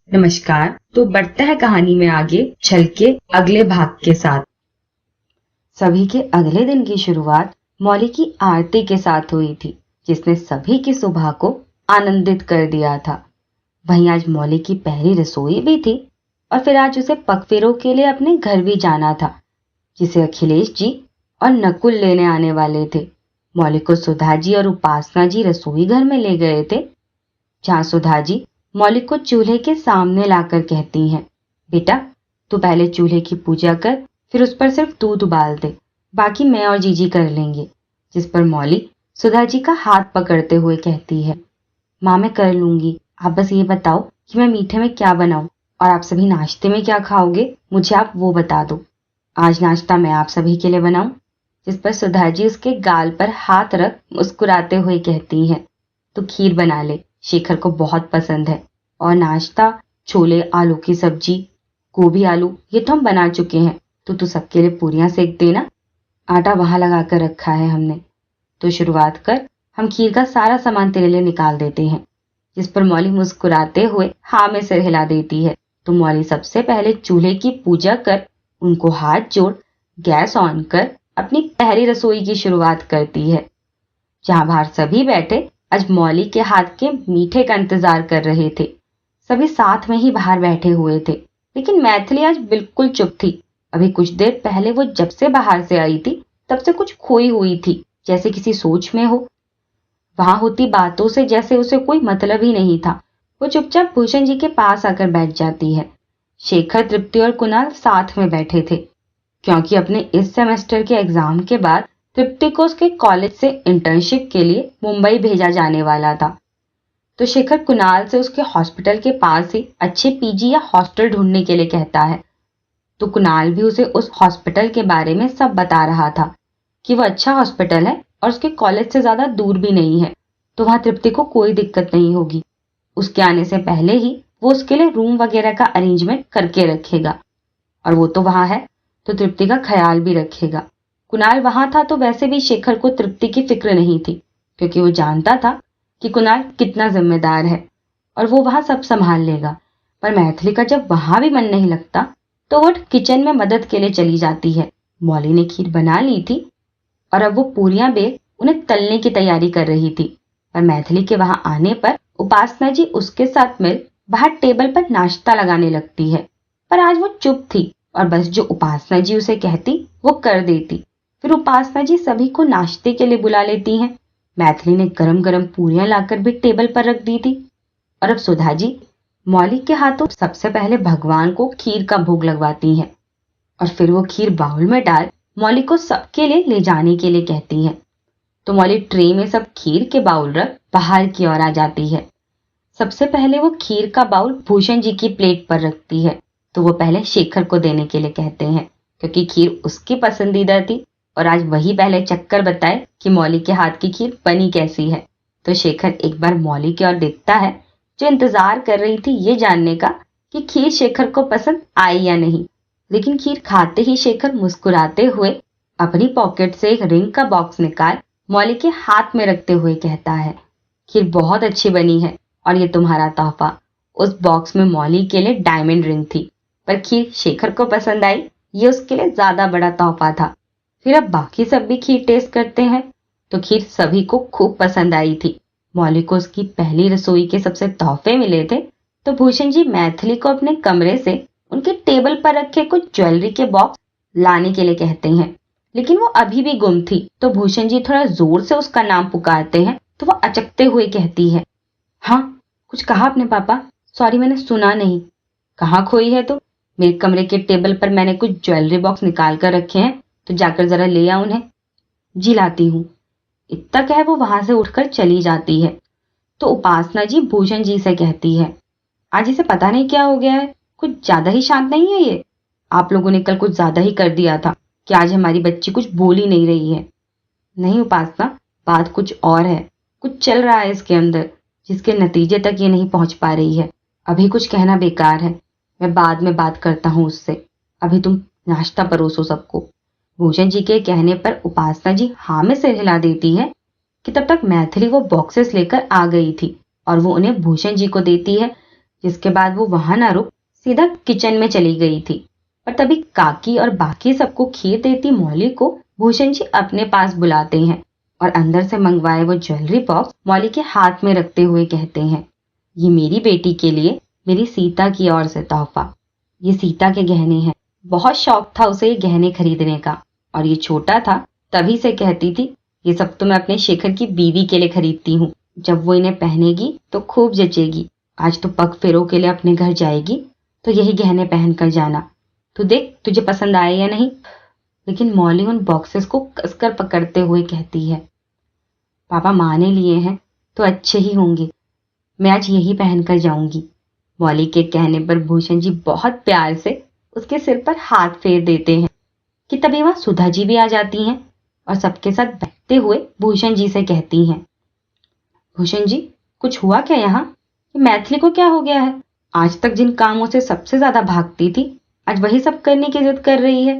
नमस्कार। तो बढ़ते हैं कहानी में आगे चल के अगले भाग के साथ। सभी के अगले दिन की शुरुआत मौली की आरती के साथ हुई थी, जिसने सभी की सुबह को आनंदित कर दिया था। वहीं आज मौली की पहली रसोई भी थी और फिर आज उसे पगफेरों के लिए अपने घर भी जाना था, जिसे अखिलेश जी और नकुल लेने आने वाले थे। मौली को सुधा जी और उपासना जी रसोई घर में ले गए थे, जहां सुधा जी मौली को चूल्हे के सामने लाकर कहती हैं, बेटा तू पहले चूल्हे की पूजा कर, फिर उस पर सिर्फ दूध उबाल दे, बाकी मैं और जीजी कर लेंगे। जिस पर मौली सुधा जी का हाथ पकड़ते हुए कहती है, माँ मैं कर लूंगी, आप बस ये बताओ कि मैं मीठे में क्या बनाऊं और आप सभी नाश्ते में क्या खाओगे, मुझे आप वो बता दो। आज नाश्ता मैं आप सभी के लिए बनाऊं? जिस पर सुधा जी उसके गाल पर हाथ रख मुस्कुराते हुए कहती हैं, तो खीर बना ले, शेखर को बहुत पसंद है। और नाश्ता छोले आलू की सब्जी, गोभी आलू ये तो हम बना चुके हैं, तो तू सबके लिए पूरियां सेक देना, आटा वहां लगा कर रखा है हमने। तो शुरुआत कर, हम खीर का सारा सामान तेरे लिए निकाल देते हैं। जिस पर मौली मुस्कुराते हुए हाँ में सिर हिला देती है। तो मौली सबसे पहले चूल्हे की पूजा कर, उनको हाथ जोड़ गैस ऑन कर अपनी पहली रसोई की शुरुआत करती है। जहां बाहर सभी बैठे आज मौली के हाथ के मीठे का इंतजार कर रहे थे। सभी साथ में ही बाहर बैठे हुए थे, लेकिन मैथिली आज बिल्कुल चुप थी। अभी कुछ देर पहले वो जब से बाहर से आई थी तब से कुछ खोई हुई थी, जैसे किसी सोच में हो। वहां होती बातों से जैसे उसे कोई मतलब ही नहीं था। वो चुपचाप भूषण जी के पास आकर बैठ जाती है। शेखर, तृप्ति और कुणाल साथ में बैठे थे, क्योंकि अपने इस सेमेस्टर के एग्जाम के बाद तृप्ति को उसके कॉलेज से इंटर्नशिप के लिए मुंबई भेजा जाने वाला था। तो शेखर कुणाल से उसके हॉस्पिटल के पास ही अच्छे पीजी या हॉस्टल ढूंढने के लिए कहता है। तो कुणाल भी उसे उस हॉस्पिटल के बारे में सब बता रहा था कि वो अच्छा हॉस्पिटल है और उसके कॉलेज से ज्यादा दूर भी नहीं है, तो वहां तृप्ति को कोई दिक्कत नहीं होगी। उसके आने से पहले ही वो उसके लिए रूम वगैरह का अरेंजमेंट करके रखेगा, और वो तो वहां है तो तृप्ति का ख्याल भी रखेगा। कुणाल वहां था तो वैसे भी शेखर को तृप्ति की फिक्र नहीं थी, क्योंकि वो जानता था कि कुणाल कितना जिम्मेदार है और वो वहां सब संभाल लेगा। पर मैथिली का जब वहां भी मन नहीं लगता तो वो किचन में मदद के लिए चली जाती है। मौली ने खीर बना ली थी और अब वो पूरियां बेल उन्हें तलने की तैयारी कर रही थी। पर मैथिली के वहां आने पर उपासना जी उसके साथ मिल बाहर टेबल पर नाश्ता लगाने लगती है। पर आज वो चुप थी और बस जो उपासना जी उसे कहती वो कर देती। फिर उपासना जी सभी को नाश्ते के लिए बुला लेती हैं। मैथिली ने गरम गरम पूरियां लाकर भी टेबल पर रख दी थी। और अब सुधा जी मौली के हाथों सबसे पहले भगवान को खीर का भोग लगवाती हैं, और फिर वो खीर बाउल में डाल मौली को सबके लिए ले जाने के लिए कहती हैं। तो मौली ट्रे में सब खीर के बाउल रख बाहर की ओर आ जाती है। सबसे पहले वो खीर का बाउल भूषण जी की प्लेट पर रखती है। तो वो पहले शेखर को देने के लिए कहते हैं, क्योंकि खीर उसकी पसंदीदा थी और आज वही पहले चक्कर बताए कि मौली के हाथ की खीर बनी कैसी है। तो शेखर एक बार मौली की ओर देखता है, जो इंतजार कर रही थी ये जानने का कि खीर शेखर को पसंद आई या नहीं। लेकिन खीर खाते ही शेखर मुस्कुराते हुए अपनी पॉकेट से एक रिंग का बॉक्स निकाल मौली के हाथ में रखते हुए कहता है, खीर बहुत अच्छी बनी है और ये तुम्हारा तोहफा। उस बॉक्स में मौली के लिए डायमंड रिंग थी, पर खीर शेखर को पसंद आई, ये उसके लिए ज्यादा बड़ा तोहफा था। फिर अब बाकी सब भी खीर टेस्ट करते हैं। तो खीर सभी को खूब पसंद आई थी। मौली को उसकी पहली रसोई के सबसे तोहफे मिले थे। तो भूषण जी मैथिली को अपने कमरे से उनके टेबल पर रखे कुछ ज्वेलरी के बॉक्स लाने के लिए कहते हैं, लेकिन वो अभी भी गुम थी। तो भूषण जी थोड़ा जोर से उसका नाम पुकारते हैं, तो वो अचकते हुए कहती है, हाँ कुछ कहा आपने पापा? सॉरी मैंने सुना नहीं। कहाँ खोई है तो? मेरे कमरे के टेबल पर मैंने कुछ ज्वेलरी बॉक्स निकाल कर रखे हैं, तो जाकर जरा ले आ उन्हें। जी लाती हूँ। इतना कह वो वहां से उठकर चली जाती है। तो उपासना जी भूषण जी से कहती है, आज इसे पता नहीं क्या हो गया है, कुछ ज्यादा ही शांत नहीं है ये। आप लोगों ने कल कुछ ज्यादा ही कर दिया था कि आज हमारी बच्ची कुछ बोल ही नहीं रही है। नहीं उपासना, बात कुछ और है, कुछ चल रहा है इसके अंदर जिसके नतीजे तक ये नहीं पहुंच पा रही है। अभी कुछ कहना बेकार है, मैं बाद में बात करता हूँ उससे। अभी तुम नाश्ता परोसो सबको। भूषण जी के कहने पर उपासना जी हाँ में सिर हिला देती है कि तब तक मैथिली वो बॉक्सेस लेकर आ गई थी और वो उन्हें भूषण जी को देती है, जिसके बाद वो वहां ना रुक सीधा किचन में चली गई थी। पर तभी काकी और बाकी सबको खीर देती मौली को भूषण जी अपने पास बुलाते हैं और अंदर से मंगवाए वो ज्वेलरी बॉक्स मौली के हाथ में रखते हुए कहते हैं, ये मेरी बेटी के लिए मेरी सीता की ओर से तोहफा। ये सीता के गहने हैं। बहुत शौक था उसे ये गहने खरीदने का, और ये छोटा था तभी से कहती थी, ये सब तो मैं अपने शेखर की बीवी के लिए खरीदती हूँ। जब वो इन्हें पहनेगी तो खूब जचेगी। आज तो पग फेरों के लिए अपने घर जाएगी तो यही गहने पहन कर जाना। तो देख तुझे पसंद आए या नहीं। लेकिन मौली उन बॉक्सेस को कसकर पकड़ते हुए कहती है, पापा माँ ने लिए हैं तो अच्छे ही होंगे, मैं आज यही पहन कर जाऊंगी। मौली के कहने पर भूषण जी बहुत प्यार से उसके सिर पर हाथ फेर देते हैं कि तभी वहां सुधा जी भी आ जाती हैं और सबके साथ बैठते हुए भूषण जी से कहती हैं, भूषण जी कुछ हुआ क्या यहाँ? मैथिली को क्या हो गया है? आज तक जिन कामों से सबसे ज्यादा भागती थी आज वही सब करने की जिद कर रही है।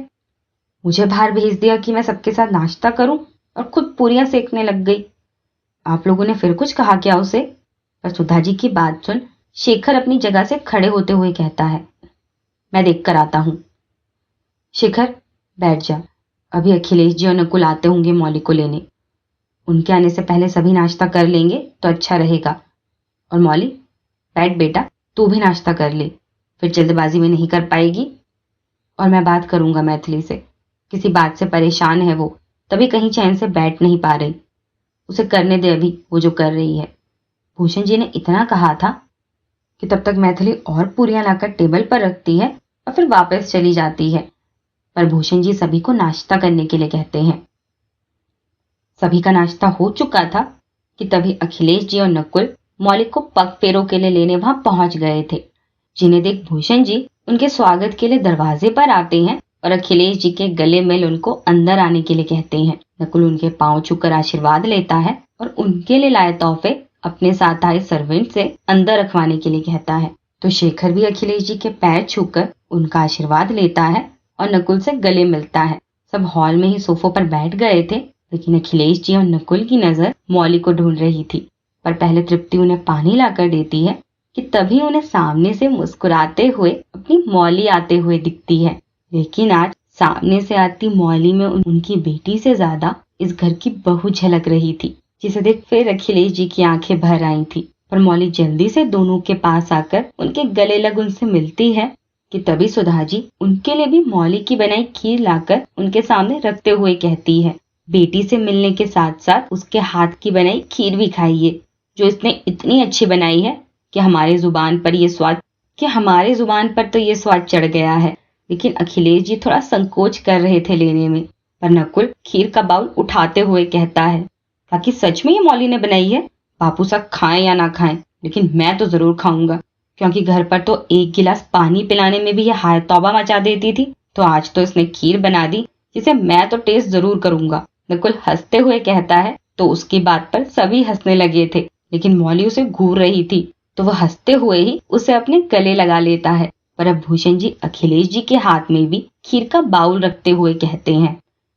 मुझे बाहर भेज दिया कि मैं सबके साथ नाश्ता करूं और खुद पूरियां सेकने लग गई। आप लोगों ने फिर कुछ कहा क्या उसे? पर सुधा जी की बात सुन शेखर अपनी जगह से खड़े होते हुए कहता है, मैं देख कर आता हूं। शेखर बैठ जा, अभी अखिलेश जी और नकुल आते होंगे मौली को लेने। उनके आने से पहले सभी नाश्ता कर लेंगे तो अच्छा रहेगा। और मौली बैठ बेटा, तू भी नाश्ता कर ले, फिर जल्दबाजी में नहीं कर पाएगी। और मैं बात करूंगा मैथिली से, किसी बात से परेशान है वो, तभी कहीं चैन से बैठ नहीं पा रही। उसे करने दे अभी वो जो कर रही है। भूषण जी ने इतना कहा था कि तब तक मैथिली और पूरियां लाकर टेबल पर रखती है और फिर वापस चली जाती है। पर भूषण जी सभी को नाश्ता करने के लिए कहते हैं। सभी का नाश्ता हो चुका था कि तभी अखिलेश जी और नकुल मौली को पग फेरों के लिए लेने वहां पहुंच गए थे, जिन्हें देख भूषण जी उनके स्वागत के लिए दरवाजे पर आते हैं और अखिलेश जी के गले मिल उनको अंदर आने के लिए कहते हैं। नकुल उनके पांव छूकर आशीर्वाद लेता है और उनके लिए लाए तोहफे अपने साथ आए सर्वेंट से अंदर रखवाने के लिए कहता है। तो शेखर भी अखिलेश जी के पैर छूकर उनका आशीर्वाद लेता है और नकुल से गले मिलता है। सब हॉल में ही सोफों पर बैठ गए थे, लेकिन अखिलेश जी और नकुल की नजर मौली को ढूंढ रही थी। पर पहले तृप्ति उन्हें पानी लाकर देती है कि तभी उन्हें सामने से मुस्कुराते हुए अपनी मौली आते हुए दिखती है। लेकिन आज सामने से आती मौली में उनकी बेटी से ज्यादा इस घर की बहू झलक रही थी, जिसे देख फिर अखिलेश जी की आंखें भर आई थी। पर मौली जल्दी से दोनों के पास आकर उनके गले लग उनसे मिलती है कि तभी सुधा जी उनके लिए भी मौली की बनाई खीर लाकर उनके सामने रखते हुए कहती है, बेटी से मिलने के साथ साथ उसके हाथ की बनाई खीर भी खाइए, जो इसने इतनी अच्छी बनाई है कि हमारे जुबान पर तो ये स्वाद चढ़ गया है। लेकिन अखिलेश जी थोड़ा संकोच कर रहे थे लेने में, पर नकुल खीर का बाउल उठाते हुए कहता है, बाकी सच में ये मौली ने बनाई है। बापू साहब खाएं या ना खाएं, लेकिन मैं तो जरूर खाऊंगा, क्योंकि घर पर तो एक गिलास पानी पिलाने में भी ये हाय तौबा मचा देती थी, तो आज तो इसने खीर बना दी जिसे मैं तो टेस्ट जरूर करूंगा। नकुल हंसते हुए कहता है, तो उसकी बात पर सभी हंसने लगे थे, लेकिन मौली उसे घूर रही थी, तो वह हंसते हुए ही उसे अपने गले लगा लेता है। पर अब भूषण जी अखिलेश जी के हाथ में भी खीर का बाउल रखते हुए कहते हैं,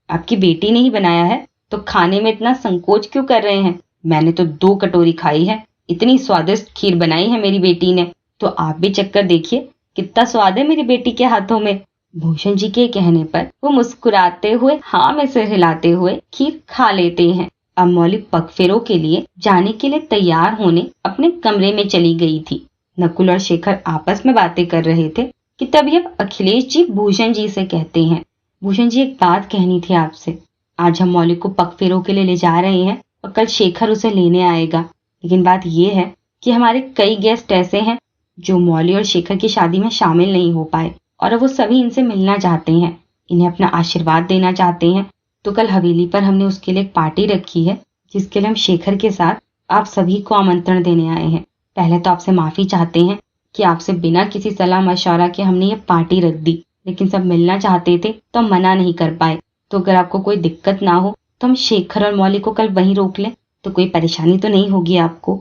आपकी बेटी ने ही बनाया है तो खाने में इतना संकोच क्यों कर रहे हैं? मैंने तो 2 कटोरी खाई है, इतनी स्वादिष्ट खीर बनाई है मेरी बेटी ने, तो आप भी चक्कर देखिए कितना स्वाद है मेरी बेटी के हाथों में। भूषण जी के कहने पर वो मुस्कुराते हुए हाँ में सिर हिलाते हुए खीर खा लेते हैं। अब मौली पगफेरों के लिए जाने के लिए तैयार होने अपने कमरे में चली गई थी। नकुल और शेखर आपस में बातें कर रहे थे कि तभी अब अखिलेश जी भूषण जी से कहते हैं, भूषण जी एक बात कहनी थी आपसे। आज हम मौली को पगफेरों के लिए ले जा रहे हैं और कल शेखर उसे लेने आएगा, लेकिन बात यह है कि हमारे कई गेस्ट ऐसे हैं जो मौली और शेखर की शादी में शामिल नहीं हो पाए और वो सभी इनसे मिलना चाहते हैं, इन्हें अपना आशीर्वाद देना चाहते हैं। तो कल हवेली पर हमने उसके लिए एक पार्टी रखी है, जिसके लिए हम शेखर के साथ आप सभी को आमंत्रण देने आए हैं। पहले तो आपसे माफी चाहते हैं कि आपसे बिना किसी सलाह मशवरा के हमने ये पार्टी रख दी, लेकिन सब मिलना चाहते थे तो हम मना नहीं कर पाए। तो अगर आपको कोई दिक्कत ना हो तो हम शेखर और मौली को कल वहीं रोक लें, तो कोई परेशानी तो नहीं होगी आपको।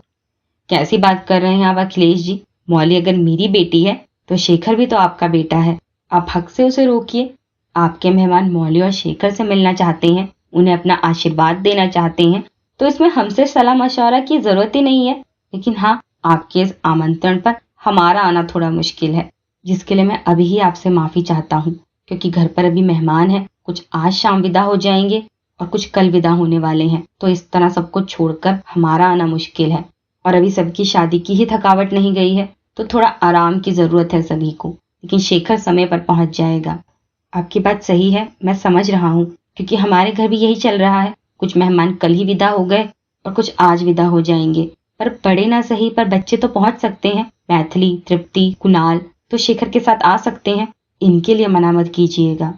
कैसी बात कर रहे हैं आप अखिलेश जी? मौली अगर मेरी बेटी है तो शेखर भी तो आपका बेटा है, आप हक से उसे रोकिए। आपके मेहमान मौली और शेखर से मिलना चाहते हैं, उन्हें अपना आशीर्वाद देना चाहते हैं, तो इसमें हमसे सलाह मशवरा की जरूरत ही नहीं है। लेकिन हाँ, आपके इस आमंत्रण पर हमारा आना थोड़ा मुश्किल है, जिसके लिए मैं अभी ही आपसे माफी चाहता हूँ, क्योंकि घर पर अभी मेहमान हैं। कुछ आज शाम विदा हो जाएंगे और कुछ कल विदा होने वाले हैं, तो इस तरह सबको छोड़कर हमारा आना मुश्किल है। और अभी सबकी शादी की ही थकावट नहीं गई है, तो थोड़ा आराम की जरूरत है सभी को। लेकिन शेखर समय पर पहुंच जाएगा। आपकी बात सही है, मैं समझ रहा हूँ, क्योंकि हमारे घर भी यही चल रहा है। कुछ मेहमान कल ही विदा हो गए और कुछ आज विदा हो जाएंगे। पर बड़े ना सही, पर बच्चे तो पहुंच सकते हैं। मैथिली, तृप्ति, कुणाल तो शेखर के साथ आ सकते हैं। इनके लिए मना मत कीजिएगा।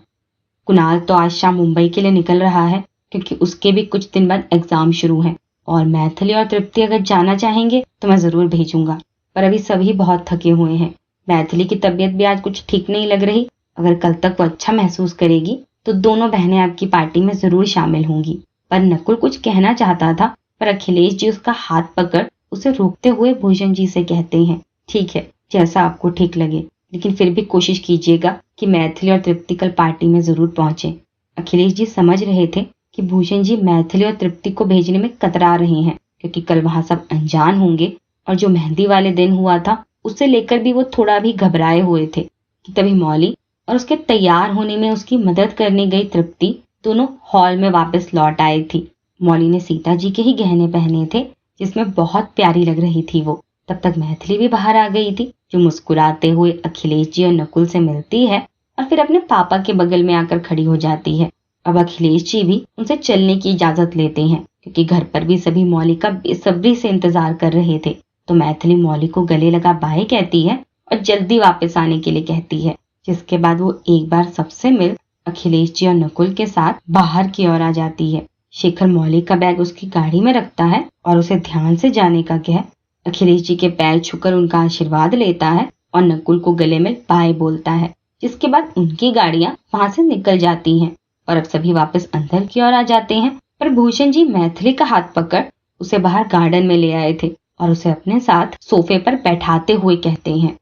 कुणाल तो आज शाम मुंबई के लिए निकल रहा है, क्योंकि उसके भी कुछ दिन बाद एग्जाम शुरू हैं। और मैथिली और तृप्ति अगर जाना चाहेंगे तो मैं जरूर भेजूंगा। पर अभी सभी बहुत थके हुए हैं। मैथिली की तबीयत भी आज कुछ ठीक नहीं लग रही। अगर कल तक वो अच्छा महसूस करेगी तो दोनों बहनें आपकी पार्टी में जरूर शामिल होंगी। पर नकुल कुछ कहना चाहता था, पर अखिलेश जी उसका हाथ पकड़ उसे रोकते हुए भूषण जी से कहते हैं, ठीक है, जैसा आपको ठीक लगे, लेकिन फिर भी कोशिश कीजिएगा कि मैथिली और तृप्ति कल पार्टी में जरूर पहुंचे। अखिलेश जी समझ रहे थे कि भूषण जी मैथिली और तृप्ति को भेजने में कतरा रहे हैं, क्योंकि कल वहां सब अनजान होंगे। और जो मेहंदी वाले दिन हुआ था उससे लेकर भी वो थोड़ा भी घबराए हुए थे कि तभी मौली और उसके तैयार होने में उसकी मदद करने गई तृप्ति दोनों हॉल में वापस लौट आई थी। मौली ने सीता जी के ही गहने पहने थे, जिसमें बहुत प्यारी लग रही थी वो। तब तक मैथिली भी बाहर आ गई थी, जो मुस्कुराते हुए अखिलेश जी और नकुल से मिलती है और फिर अपने पापा के बगल में आकर खड़ी हो जाती है। अब अखिलेश जी भी उनसे चलने की इजाजत लेते हैं, क्योंकि घर पर भी सभी मौली का बेसब्री से इंतजार कर रहे थे। तो मैथिली मौली को गले लगा बाय कहती है और जल्दी वापस आने के लिए कहती है, जिसके बाद वो एक बार सबसे मिल अखिलेश जी और नकुल के साथ बाहर की ओर आ जाती है। शेखर मौली का बैग उसकी गाड़ी में रखता है और उसे ध्यान से जाने का कह अखिलेश जी के पैर छूकर उनका आशीर्वाद लेता है और नकुल को गले में बाय बोलता है, जिसके बाद उनकी गाड़ियां वहां से निकल जाती हैं और अब सभी वापस अंदर की ओर आ जाते हैं। पर भूषण जी मैथिली का हाथ पकड़ उसे बाहर गार्डन में ले आए थे और उसे अपने साथ सोफे पर बैठाते हुए कहते हैं,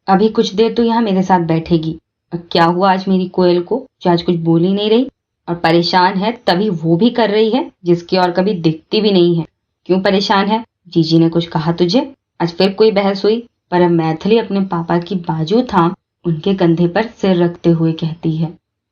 अभी कुछ देर तो यहाँ मेरे साथ बैठेगी। और क्या हुआ आज मेरी कोयल को, जो आज कुछ बोल ही नहीं रही और परेशान है तभी वो भी कर रही है जिसकी और कभी दिखती भी नहीं है। क्यों परेशान है? जीजी ने कुछ कहा तुझे? आज फिर कोई बहस हुई? पर अब मैथिली अपने पापा की बाजू थाम उनके कंधे पर सिर रखते हुए कहती है,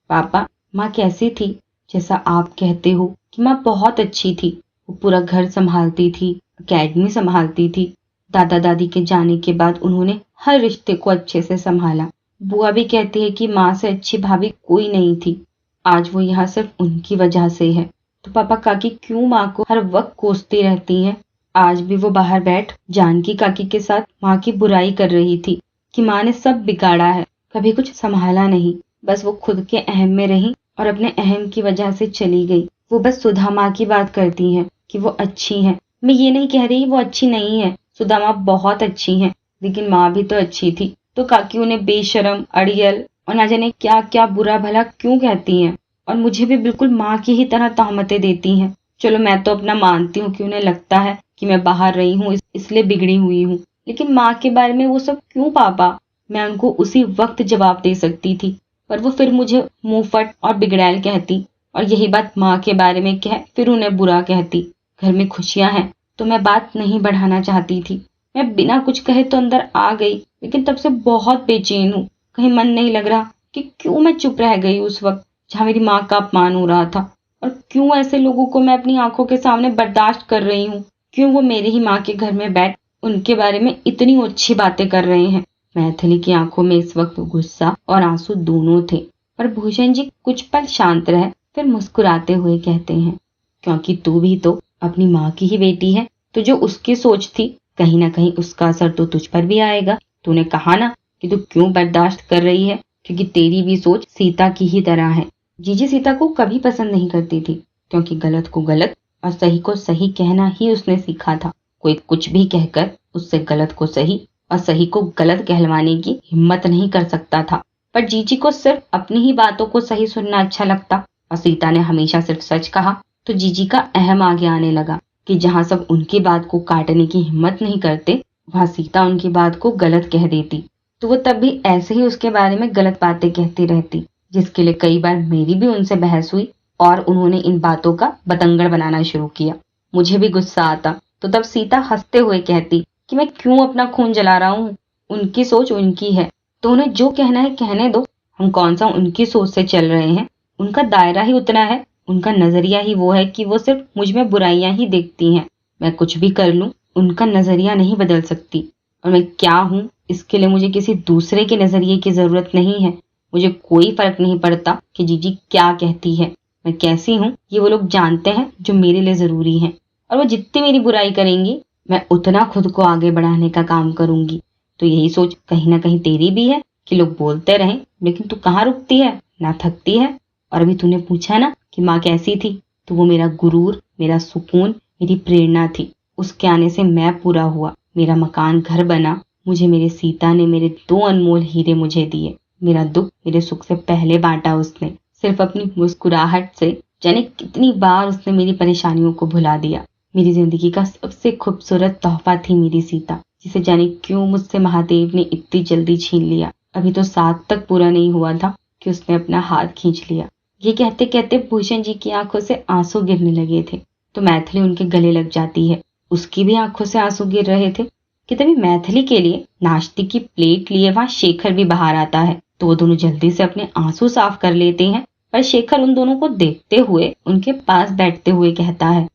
पापा, माँ कैसी थी? जैसा आप कहते हो कि माँ बहुत अच्छी थी। वो पूरा घर संभालती थी, अकेडमी संभालती थी। दादा दादी के जाने के बाद उन्होंने हर रिश्ते को अच्छे से संभाला। बुआ भी कहती है कि माँ से अच्छी भाभी कोई नहीं थी। आज वो यहाँ सिर्फ उनकी वजह से है। तो पापा काकी क्यों माँ को हर वक्त कोसती रहती हैं? आज भी वो बाहर बैठ जानकी काकी के साथ माँ की बुराई कर रही थी कि माँ ने सब बिगाड़ा है, कभी कुछ संभाला नहीं। बस वो खुद के अहम में रही और अपने अहम की वजह से चली गई। वो बस सुधा माँ की बात करती हैं कि वो अच्छी हैं। मैं ये नहीं कह रही वो अच्छी नहीं है, सुधा माँ बहुत अच्छी हैं, लेकिन माँ भी तो अच्छी थी। तो काकी उन्हें बेशरम, अड़ियल और ना जाने क्या क्या बुरा भला क्यों कहती हैं और मुझे भी बिल्कुल माँ की ही तरह तहमतें देती हैं। चलो मैं तो अपना मानती हूँ कि उन्हें लगता है कि मैं बाहर रही हूँ इसलिए बिगड़ी हुई हूँ, लेकिन माँ के बारे में वो सब क्यों पापा? मैं उनको उसी वक्त जवाब दे सकती थी, पर वो फिर मुझे मुंहफट और बिगड़ैल कहती और यही बात माँ के बारे में कह फिर उन्हें बुरा कहती। घर में खुशियां हैं तो मैं बात नहीं बढ़ाना चाहती थी। मैं बिना कुछ कहे तो अंदर आ गई, लेकिन तब से बहुत बेचैन हूँ। कहीं मन नहीं लग रहा कि क्यों मैं चुप रह गई उस वक्त जहाँ मेरी माँ का अपमान हो रहा था, और क्यों ऐसे लोगों को मैं अपनी आंखों के सामने बर्दाश्त कर रही हूँ। क्यों वो मेरी ही माँ के घर में बैठ उनके बारे में इतनी अच्छी बातें कर रहे हैं। मैथिली की आंखों में इस वक्त गुस्सा और आंसू दोनों थे, पर भूषण जी कुछ पल शांत रहे, फिर मुस्कुराते हुए कहते हैं, क्योंकि तू भी तो अपनी माँ की ही बेटी है, तो जो उसकी सोच थी कहीं ना कहीं उसका असर तो तुझ पर भी आएगा। तूने कहा ना कि तू क्यों बर्दाश्त कर रही है, क्योंकि तेरी भी सोच सीता की ही तरह है। जीजी सीता को कभी पसंद नहीं करती थी, क्योंकि गलत को गलत और सही को सही कहना ही उसने सीखा था। कोई कुछ भी कहकर उससे गलत को सही और सही को गलत कहलवाने की हिम्मत नहीं कर सकता था। पर जीजी को सिर्फ अपनी ही बातों को सही सुनना अच्छा लगता और सीता ने हमेशा सिर्फ सच कहा, तो जीजी का अहम आगे आने लगा कि जहाँ सब उनकी बात को काटने की हिम्मत नहीं करते, वहाँ सीता उनकी बात को गलत कह देती। तो वो तब भी ऐसे ही उसके बारे में गलत बातें कहती रहती, जिसके लिए कई बार मेरी भी उनसे बहस हुई और उन्होंने इन बातों का बतंगड़ बनाना शुरू किया। मुझे भी गुस्सा आता तो तब सीता हंसते हुए कहती कि मैं क्यों अपना खून जला रहा हूँ, उनकी सोच उनकी है, तो उन्हें जो कहना है कहने दो। हम कौन सा उनकी सोच से चल रहे हैं। उनका दायरा ही उतना है, उनका नजरिया ही वो है कि वो सिर्फ मुझ में बुराइयां ही देखती हैं। मैं कुछ भी कर लूं, उनका नजरिया नहीं बदल सकती। और मैं क्या हूं, इसके लिए मुझे किसी दूसरे के नजरिए की जरूरत नहीं है। मुझे कोई फर्क नहीं पड़ता कि जीजी क्या कहती है। मैं कैसी हूं ये वो लोग जानते हैं जो मेरे लिए जरूरी है। और वो जितनी मेरी बुराई करेंगी, मैं उतना खुद को आगे बढ़ाने का काम करूंगी। तो यही सोच कहीं ना कहीं तेरी भी है कि लोग बोलते रहें, लेकिन तू कहाँ रुकती है, ना थकती है। और अभी तूने पूछा ना कि माँ कैसी थी, तो वो मेरा गुरूर, मेरा सुकून, मेरी प्रेरणा थी। उसके आने से मैं पूरा हुआ, मेरा मकान घर बना। मुझे मेरे सीता ने मेरे 2 अनमोल हीरे मुझे दिए। मेरा दुख मेरे सुख से पहले बांटा उसने। सिर्फ अपनी मुस्कुराहट से जाने कितनी बार उसने मेरी परेशानियों को भुला दिया। मेरी जिंदगी का सबसे खूबसूरत तोहफा थी मेरी सीता, जिसे जाने क्यों मुझसे महादेव ने इतनी जल्दी छीन लिया। अभी तो 7 तक पूरा नहीं हुआ था कि उसने अपना हाथ खींच लिया। ये कहते कहते भूषण जी की आंखों से आंसू गिरने लगे थे, तो मैथिली उनके गले लग जाती है। उसकी भी आंखों से आंसू गिर रहे थे कि तभी मैथिली के लिए नाश्ते की प्लेट लिए वहां शेखर भी बाहर आता है। तो वो दोनों जल्दी से अपने आंसू साफ कर लेते हैं, पर शेखर उन दोनों को देखते हुए उनके पास बैठते हुए कहता है,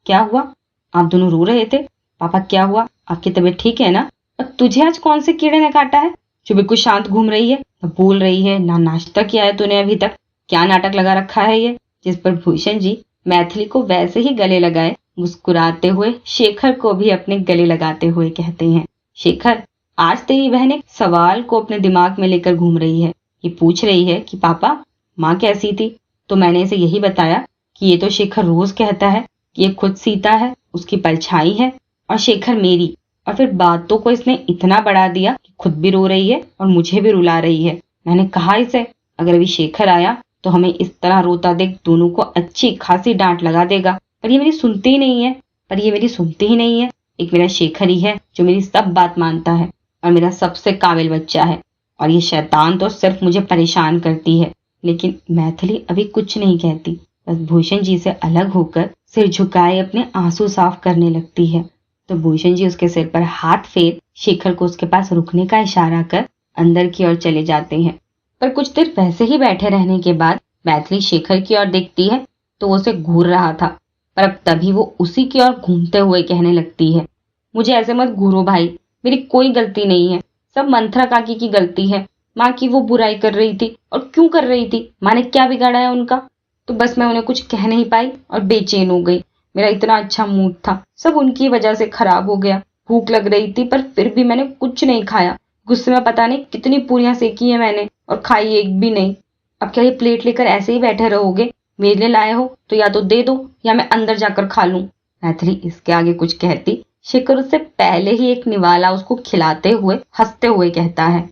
क्या हुआ, आप दोनों रो रहे थे? पापा क्या हुआ, आपकी तबीयत ठीक है ना? और तुझे आज कौन से कीड़े ने काटा है जो बिल्कुल शांत घूम रही है, न बोल रही है, ना नाश्ता किया है तूने अभी तक? क्या नाटक लगा रखा है ये? जिस पर भूषण जी मैथिली को वैसे ही गले लगाए मुस्कुराते हुए शेखर को भी अपने गले लगाते हुए कहते हैं, शेखर, आज तेरी बहन एक सवाल को अपने दिमाग में लेकर घूम रही है। ये पूछ रही है कि पापा माँ कैसी थी? तो मैंने इसे यही बताया कि ये तो शेखर रोज कहता है कि ये खुद सीता है, उसकी परछाई है और शेखर मेरी। और फिर बातों को इसने इतना बढ़ा दिया कि खुद भी रो रही है और मुझे भी रुला रही है। मैंने कहा इसे अगर अभी शेखर आया तो हमें इस तरह रोता देख दोनों को अच्छी खासी डांट लगा देगा, पर ये मेरी सुनती ही नहीं है। एक मेरा शेखर ही है जो मेरी सब बात मानता है और मेरा सबसे काबिल बच्चा है, और ये शैतान तो सिर्फ मुझे परेशान करती है। लेकिन मैथिली अभी कुछ नहीं कहती, बस भूषण जी से अलग होकर सिर झुकाए अपने आंसू साफ करने लगती है। तो भूषण जी उसके सिर पर हाथ फेर शेखर को उसके पास रुकने का इशारा कर अंदर की ओर चले जाते हैं। पर कुछ देर वैसे ही बैठे रहने के बाद मैथिली शेखर की ओर देखती है तो वो उसे घूर रहा था, पर अब तभी वो उसी की ओर घूमते हुए कहने लगती है, मुझे ऐसे मत घूरो भाई, मेरी कोई गलती नहीं है, सब मंथरा काकी की गलती है। माँ की वो बुराई कर रही थी, और क्यों कर रही थी, माँ ने क्या बिगाड़ा है उनका? तो बस मैं उन्हें कुछ कह नहीं पाई और बेचैन हो गई। मेरा इतना अच्छा मूड था, सब उनकी वजह से खराब हो गया। भूख लग रही थी पर फिर भी मैंने कुछ नहीं खाया। गुस्से में पता नहीं कितनी पूरियां सेकी है मैंने और खाई एक भी नहीं। अब क्या ये प्लेट लेकर ऐसे ही बैठे रहोगे? मेरे लिए लाए हो तो या तो दे दो या मैं अंदर जाकर खा लूं। मैथिली इसके आगे कुछ कहती, शेखर उससे पहले ही एक निवाला उसको खिलाते हुए हंसते हुए कहता है,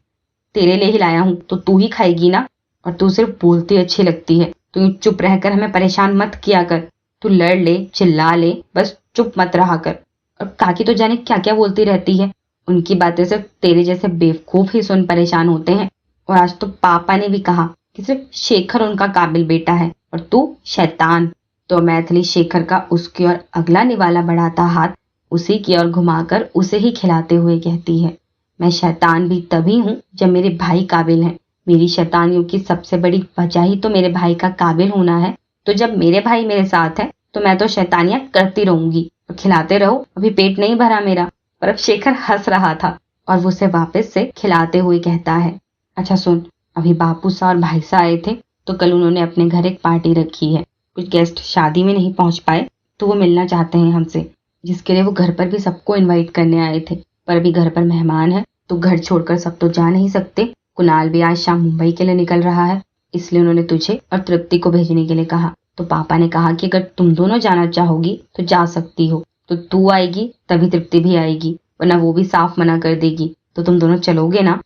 तेरे लिए ही लाया हूं तो तू ही खाएगी ना? और तू सिर्फ बोलती अच्छी लगती है, तू चुप रहकर हमें परेशान मत किया कर। तू लड़ ले चिल्ला ले, बस चुप मत रहा कर। और काकी तो जाने क्या क्या बोलती रहती है, उनकी बातें सिर्फ तेरे जैसे बेवकूफ ही सुन परेशान होते हैं। और आज तो पापा ने भी कहा कि सिर्फ शेखर उनका काबिल बेटा है और तू शैतान। तो मैथिली शेखर का उसकी ओर अगला निवाला बढ़ाता हाथ उसी की ओर घुमाकर उसे ही खिलाते हुए कहती है, मैं शैतान भी तभी हूँ जब मेरे भाई काबिल हैं। मेरी शैतानियों की सबसे बड़ी वजह ही तो मेरे भाई का काबिल होना है। तो जब मेरे भाई मेरे साथ है तो मैं तो शैतानियां करती रहूंगी और खिलाते रहो, अभी पेट नहीं भरा मेरा। पर अब शेखर हंस रहा था और वो उसे वापस से खिलाते हुए कहता है, अच्छा सुन, अभी बापू सा और भाई सा आए थे तो कल उन्होंने अपने घर एक पार्टी रखी है। कुछ गेस्ट शादी में नहीं पहुंच पाए तो वो मिलना चाहते हैं हमसे, जिसके लिए वो घर पर भी सबको इनवाइट करने आए थे। पर अभी घर पर मेहमान है तो घर छोड़कर सब तो जा नहीं सकते। कुणाल भी आज शाम मुंबई के लिए निकल रहा है, इसलिए उन्होंने तुझे और तृप्ति को भेजने के लिए कहा। तो पापा ने कहा कि अगर तुम दोनों जाना चाहोगी तो जा सकती हो, तो तू आएगी तभी तृप्ति भी आएगी, वरना वो भी साफ मना कर देगी। तो तुम दोनों चलोगे ना?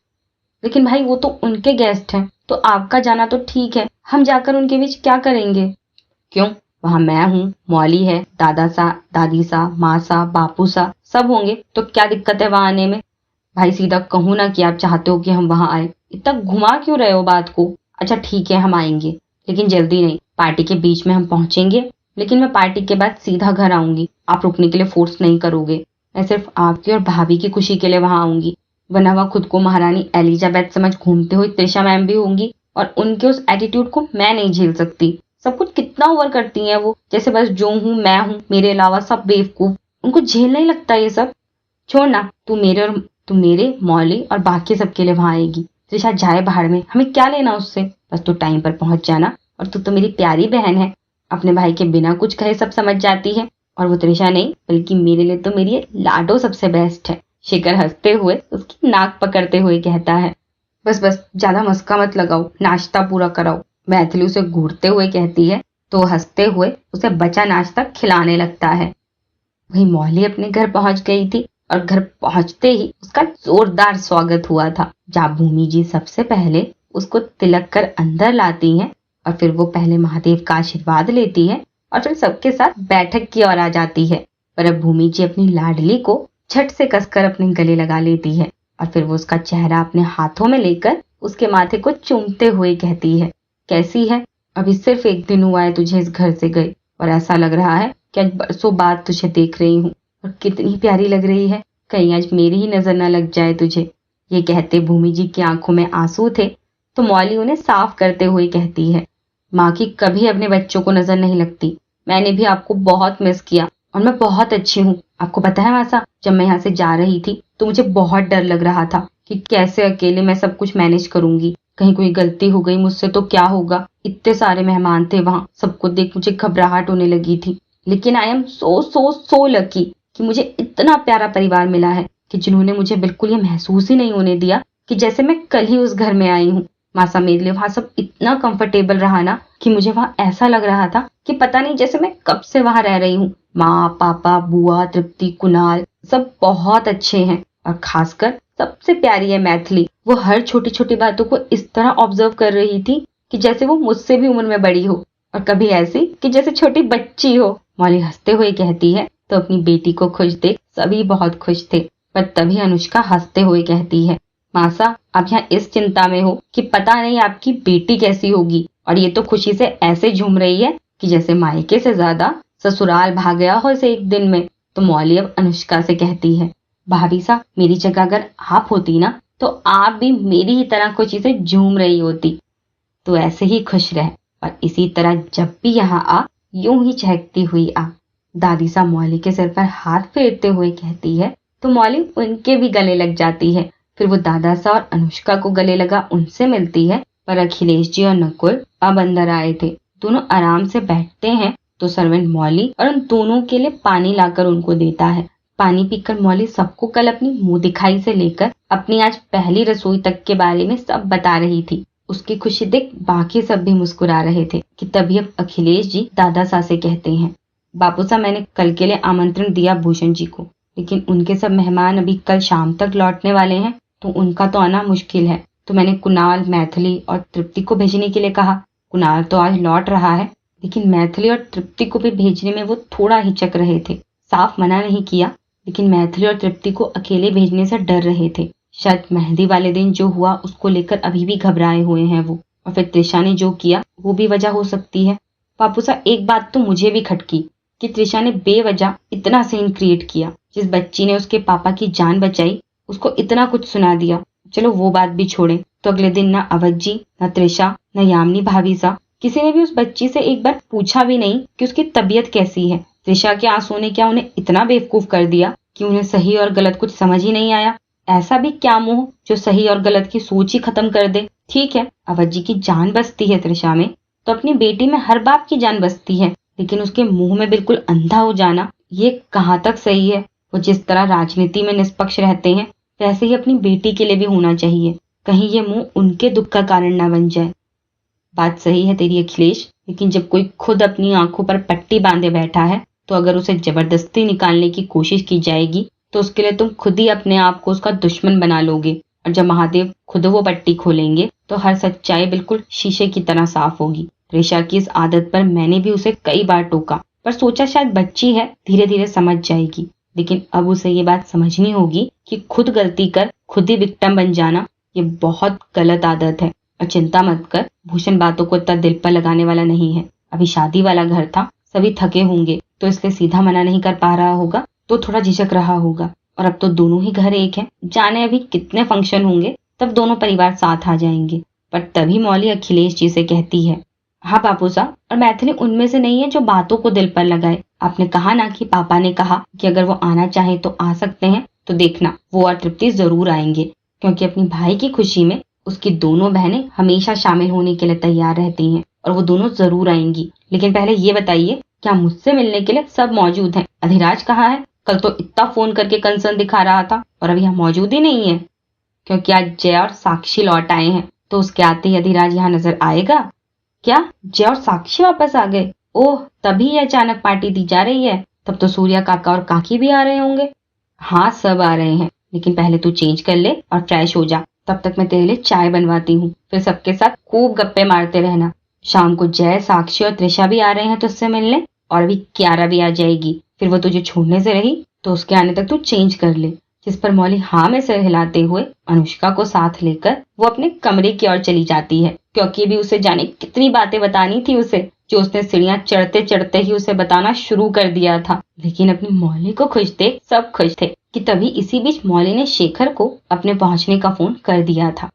लेकिन भाई वो तो उनके गेस्ट हैं, तो आपका जाना तो ठीक है, हम जाकर उनके बीच क्या करेंगे? क्यों, वहां मैं हूँ, मौली है, दादा सा, दादी सा, माँ सा, बापू सा सब होंगे, तो क्या दिक्कत है वहां आने में? भाई सीधा कहूँ ना कि आप चाहते हो कि हम वहां आए, इतना घुमा क्यों रहे हो बात को? अच्छा ठीक है हम आएंगे, लेकिन जल्दी नहीं, पार्टी के बीच में हम पहुंचेंगे, लेकिन मैं पार्टी के बाद सीधा घर आऊंगी। आप रुकने के लिए फोर्स नहीं करोगे, मैं सिर्फ आपकी और भाभी की खुशी के लिए वहां आऊंगी। वरना वह खुद को महारानी एलिजाबेथ समझ घूमते हुए त्रिशा मैम भी होंगी, और उनके उस एटीट्यूड को मैं नहीं झेल सकती। सब कुछ कितना ओवर करती हैं वो, जैसे बस जो हूँ मैं हूँ, मेरे अलावा सब बेवकूफ। उनको झेल नहीं लगता ये सब। छोड़ ना, तू मेरे मौली और बाकी सबके लिए वहां आएगी। त्रिशा जाए भाड़ में, हमें क्या लेना उससे। बस तू टाइम पर पहुंच जाना, और तू तो मेरी प्यारी बहन है, अपने भाई के बिना कुछ कहे सब समझ जाती है। और वो त्रिशा नहीं, बल्कि मेरे लिए तो मेरी ये लाडो सबसे बेस्ट है। शिखर हंसते हुए उसकी नाक पकड़ते हुए कहता है। बस बस, ज्यादा मस्का मत लगाओ, नाश्ता पूरा कराओ, मैथिली उसे घूरते हुए कहती है। तो हंसते हुए उसे बचा नाश्ता खिलाने लगता है। वही मौली अपने घर पहुंच गई थी, और घर पहुंचते ही उसका जोरदार स्वागत हुआ था, जहाँ भूमि जी सबसे पहले उसको तिलक कर अंदर लाती हैं, और फिर वो पहले महादेव का आशीर्वाद लेती है, और फिर सबके साथ बैठक की ओर आ जाती है। पर अब भूमि जी अपनी लाडली को झट से कसकर अपने गले लगा लेती है, और फिर वो उसका चेहरा अपने हाथों में लेकर उसके माथे को चूमते हुए कहती है, कैसी है? अभी सिर्फ एक दिन हुआ है तुझे इस घर से गए, और ऐसा लग रहा है कि आज बरसों बाद तुझे देख रही हूँ, और कितनी प्यारी लग रही है, कहीं आज मेरी ही नजर न लग जाए तुझे। ये कहते भूमि जी की आंखों में आंसू थे, तो मौली उन्हें साफ करते हुए कहती है, माँ की कभी अपने बच्चों को नजर नहीं लगती। मैंने भी आपको बहुत मिस किया, और मैं बहुत अच्छी हूँ। आपको पता है मासा, जब मैं यहाँ से जा रही थी तो मुझे बहुत डर लग रहा था कि कैसे अकेले मैं सब कुछ मैनेज करूंगी। कहीं कोई गलती हो गई मुझसे तो क्या होगा। इतने सारे मेहमान थे वहां, सबको देख मुझे घबराहट होने लगी थी। लेकिन आई एम सो लकी कि मुझे इतना प्यारा परिवार मिला है, कि जिन्होंने मुझे बिल्कुल ये महसूस ही नहीं होने दिया कि जैसे मैं कल ही उस घर में आई हूँ। मासा, मेरे लिए वहां सब इतना कंफर्टेबल रहा ना, कि मुझे वहां ऐसा लग रहा था कि पता नहीं जैसे मैं कब से वहां रह रही हूँ। माँ, पापा, बुआ, तृप्ति, कुणाल सब बहुत अच्छे हैं, और खासकर सबसे प्यारी है मैथिली। वो हर छोटी छोटी बातों को इस तरह ऑब्जर्व कर रही थी कि जैसे वो मुझसे भी उम्र में बड़ी हो, और कभी ऐसी कि जैसे छोटी बच्ची हो। मौली हंसते हुए कहती है। तो अपनी बेटी को खुश देख सभी बहुत खुश थे, पर तभी अनुष्का हंसते हुए कहती है, मासा, आप यहाँ इस चिंता में हो कि पता नहीं आपकी बेटी कैसी होगी, और ये तो खुशी से ऐसे झूम रही है कि जैसे मायके से ज्यादा ससुराल भाग गया हो इसे एक दिन में। तो मौली अब अनुष्का से कहती है, भाभी सा, मेरी जगह अगर आप होती ना, तो आप भी मेरी ही तरह खुशी से झूम रही होती। तो ऐसे ही खुश रह, और इसी तरह जब भी यहाँ आ, यूं ही चहकती हुई आ। दादी सा मौली के सिर पर हाथ फेरते हुए कहती है, तो मौली उनके भी गले लग जाती है। फिर वो दादा सा और अनुष्का को गले लगा उनसे मिलती है। पर अखिलेश जी और नकुल अब अंदर आए थे। दोनों आराम से बैठते हैं, तो सर्वेंट मौली और उन दोनों के लिए पानी लाकर उनको देता है। पानी पीकर मौली सबको कल अपनी मुंह दिखाई से लेकर अपनी आज पहली रसोई तक के बारे में सब बता रही थी। उसकी खुशी देख बाकी सब भी मुस्कुरा रहे थे कि तभी अब अखिलेश जी दादा सा से कहते हैं, बापू साहब, मैंने कल के लिए आमंत्रण दिया भूषण जी को, लेकिन उनके सब मेहमान अभी कल शाम तक लौटने वाले हैं, तो उनका तो आना मुश्किल है। तो मैंने कुणाल, मैथिली और तृप्ति को भेजने के लिए कहा। कुणाल तो आज लौट रहा है, लेकिन मैथिली और तृप्ति को भी भेजने में वो थोड़ा हिचक रहे थे। साफ मना नहीं किया, लेकिन मैथिली और तृप्ति को अकेले भेजने से डर रहे थे। शायद मेहंदी वाले दिन जो हुआ उसको लेकर अभी भी घबराए हुए हैं वो, और फिर त्रिशा ने जो किया वो भी वजह हो सकती है। पापू साहब, एक बात तो मुझे भी खटकी कि त्रिशा ने बेवजह इतना सीन क्रिएट किया। जिस बच्ची ने उसके पापा की जान बचाई उसको इतना कुछ सुना दिया। चलो वो बात भी छोड़ें, तो अगले दिन ना अवध जी, न त्रिशा, न यामिनी भाभी सा, किसी ने भी उस बच्ची से एक बार पूछा भी नहीं कि उसकी तबीयत कैसी है। त्रिशा के आंसू ने क्या उन्हें इतना बेवकूफ कर दिया कि उन्हें सही और गलत कुछ समझ ही नहीं आया। ऐसा भी क्या मुंह जो सही और गलत की सोच ही खत्म कर दे। ठीक है, अवध जी की जान बसती है त्रिशा में, तो अपनी बेटी में हर बाप की जान बसती है, लेकिन उसके मुंह में बिल्कुल अंधा हो जाना ये कहाँ तक सही है। वो जिस तरह राजनीति में निष्पक्ष रहते हैं, वैसे ही अपनी बेटी के लिए भी होना चाहिए। कहीं ये मुंह उनके दुख का कारण ना बन जाए। बात सही है तेरी अखिलेश, लेकिन जब कोई खुद अपनी आंखों पर पट्टी बांधे बैठा है, तो अगर उसे जबरदस्ती निकालने की कोशिश की जाएगी तो उसके लिए तुम खुद ही अपने आप को उसका दुश्मन बना लोगे। और जब महादेव खुद वो पट्टी खोलेंगे तो हर सच्चाई बिल्कुल शीशे की तरह साफ होगी। त्रिशा की इस आदत पर मैंने भी उसे कई बार टोका, पर सोचा शायद बच्ची है, धीरे धीरे समझ जाएगी। लेकिन अब उसे ये बात समझनी होगी कि खुद गलती कर खुद ही विक्टिम बन जाना ये बहुत गलत आदत है। और चिंता मत कर, भूषण बातों को इतना दिल पर लगाने वाला नहीं है। अभी शादी वाला घर था, सभी थके होंगे, तो इसलिए सीधा मना नहीं कर पा रहा होगा, तो थोड़ा झिझक रहा होगा। और अब तो दोनों ही घर एक हैं। जाने अभी कितने फंक्शन होंगे, तब दोनों परिवार साथ आ जाएंगे। पर तभी मौली अखिलेश जी से कहती है, हाँ बापू साहब, और मैथिली उनमें से नहीं है जो बातों को दिल पर लगाए। आपने कहा ना कि पापा ने कहा कि अगर वो आना चाहे तो आ सकते हैं, तो देखना वो और तृप्ति जरूर आएंगे, क्योंकि अपनी भाई की खुशी में उसकी दोनों बहनें हमेशा शामिल होने के लिए तैयार रहती हैं और वो दोनों जरूर आएंगी। लेकिन पहले ये बताइए, क्या मुझसे मिलने के लिए सब मौजूद हैं? अधिराज कहाँ है? कल तो इतना फोन करके कंसर्न दिखा रहा था और अभी यहाँ मौजूद ही नहीं है। क्योंकि आज जय और साक्षी लौट आए हैं, तो उसके आते ही अधिराज यहाँ नजर आएगा। क्या जय और साक्षी वापस आ गए? ओह, तभी ये अचानक पार्टी दी जा रही है। तब तो सूर्या काका और काकी भी आ रहे होंगे। हाँ, सब आ रहे हैं, लेकिन पहले तू चेंज कर ले और फ्रेश हो जा। तब तक मैं तेरे लिए चाय बनवाती हूँ, फिर सबके साथ खूब गप्पे मारते रहना। शाम को जय, साक्षी और त्रिशा भी आ रहे हैं तुझसे मिलने, और अभी कियारा भी आ जाएगी। फिर वो तुझे छोड़ने से रही तो उसके आने तक तू चेंज कर ले। जिस पर मौली हाँ में सिर हिलाते हुए अनुष्का को साथ लेकर वो अपने कमरे की ओर चली जाती है, क्योंकि भी उसे जाने कितनी बातें बतानी थी उसे, जो उसने सीढ़ियां चढ़ते चढ़ते ही उसे बताना शुरू कर दिया था। लेकिन अपनी मौली को खुश देख सब खुश थे कि तभी इसी बीच मौली ने शेखर को अपने पहुंचने का फोन कर दिया था।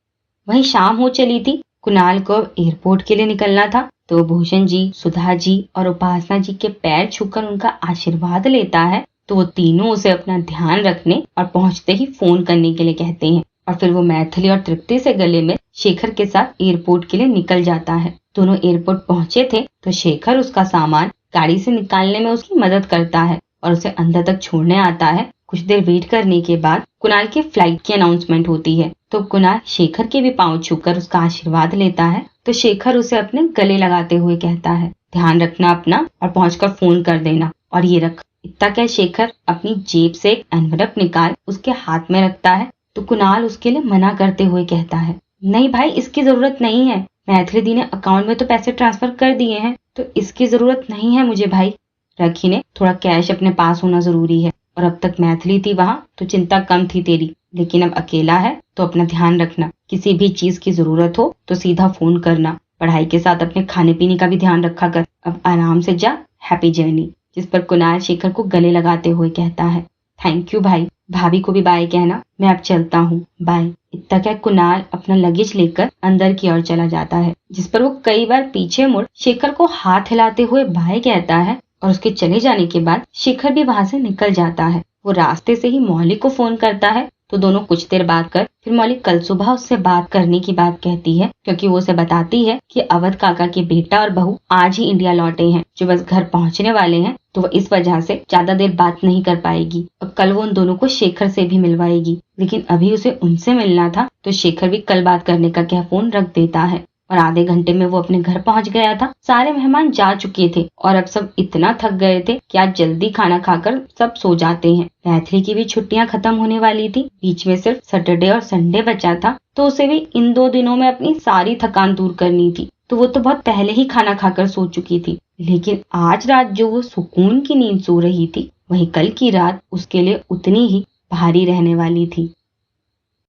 वहीं शाम हो चली थी। कुणाल को अब एयरपोर्ट के लिए निकलना था, तो भूषण जी, सुधा जी और उपासना जी के पैर छूकर उनका आशीर्वाद लेता है। तो वो तीनों उसे अपना ध्यान रखने और पहुंचते ही फोन करने के लिए कहते हैं, और फिर वो मैथिली और तृप्ति से गले में शेखर के साथ एयरपोर्ट के लिए निकल जाता है। दोनों एयरपोर्ट पहुंचे थे तो शेखर उसका सामान गाड़ी से निकालने में उसकी मदद करता है और उसे अंदर तक छोड़ने आता है। कुछ देर वेट करने के बाद कुणाल की फ्लाइट की अनाउंसमेंट होती है, तो कुणाल शेखर के भी पांव छूकर उसका आशीर्वाद लेता है। तो शेखर उसे अपने गले लगाते हुए कहता है, ध्यान रखना अपना और पहुंचकर फोन कर देना, और ये रख। इतना क्या शेखर अपनी जेब से एक एनवलप निकाल उसके हाथ में रखता है, तो कुणाल उसके लिए मना करते हुए कहता है, नहीं भाई, इसकी जरूरत नहीं है। मैथिली दी ने अकाउंट में तो पैसे ट्रांसफर कर दिए हैं, तो इसकी जरूरत नहीं है मुझे भाई। रखी ने, थोड़ा कैश अपने पास होना जरूरी है, और अब तक मैथिली थी वहां तो चिंता कम थी तेरी, लेकिन अब अकेला है तो अपना ध्यान रखना। किसी भी चीज की जरूरत हो तो सीधा फोन करना। पढ़ाई के साथ अपने खाने पीने का भी ध्यान रखा कर। अब आराम से जा, हैप्पी जर्नी। जिस पर कुणाल शेखर को गले लगाते हुए कहता है, थैंक यू भाई, भाभी को भी बाय कहना, मैं अब चलता हूँ, बाय। इतना क्या कुणाल अपना लगेज लेकर अंदर की ओर चला जाता है, जिस पर वो कई बार पीछे मुड़ शेखर को हाथ हिलाते हुए बाय कहता है, और उसके चले जाने के बाद शेखर भी वहां से निकल जाता है। वो रास्ते से ही मौली को फोन करता है, तो दोनों कुछ देर बात कर फिर मौली कल सुबह उससे बात करने की बात कहती है, क्योंकि वो उसे बताती है कि अवध काका के बेटा और बहू आज ही इंडिया लौटे हैं, जो बस घर पहुंचने वाले हैं, तो वो इस वजह से ज्यादा देर बात नहीं कर पाएगी। और कल वो उन दोनों को शेखर से भी मिलवाएगी, लेकिन अभी उसे उनसे मिलना था, तो शेखर भी कल बात करने का कह फोन रख देता है। और आधे घंटे में वो अपने घर पहुंच गया था। सारे मेहमान जा चुके थे और अब सब इतना थक गए थे कि आज जल्दी खाना खाकर सब सो जाते हैं। मैथिली की भी छुट्टियां खत्म होने वाली थी, बीच में सिर्फ सैटरडे और संडे बचा था, तो उसे भी इन 2 दिनों में अपनी सारी थकान दूर करनी थी। तो वो तो बहुत पहले ही खाना खाकर सो चुकी थी, लेकिन आज रात जो वो सुकून की नींद सो रही थी, वही कल की रात उसके लिए उतनी ही भारी रहने वाली थी।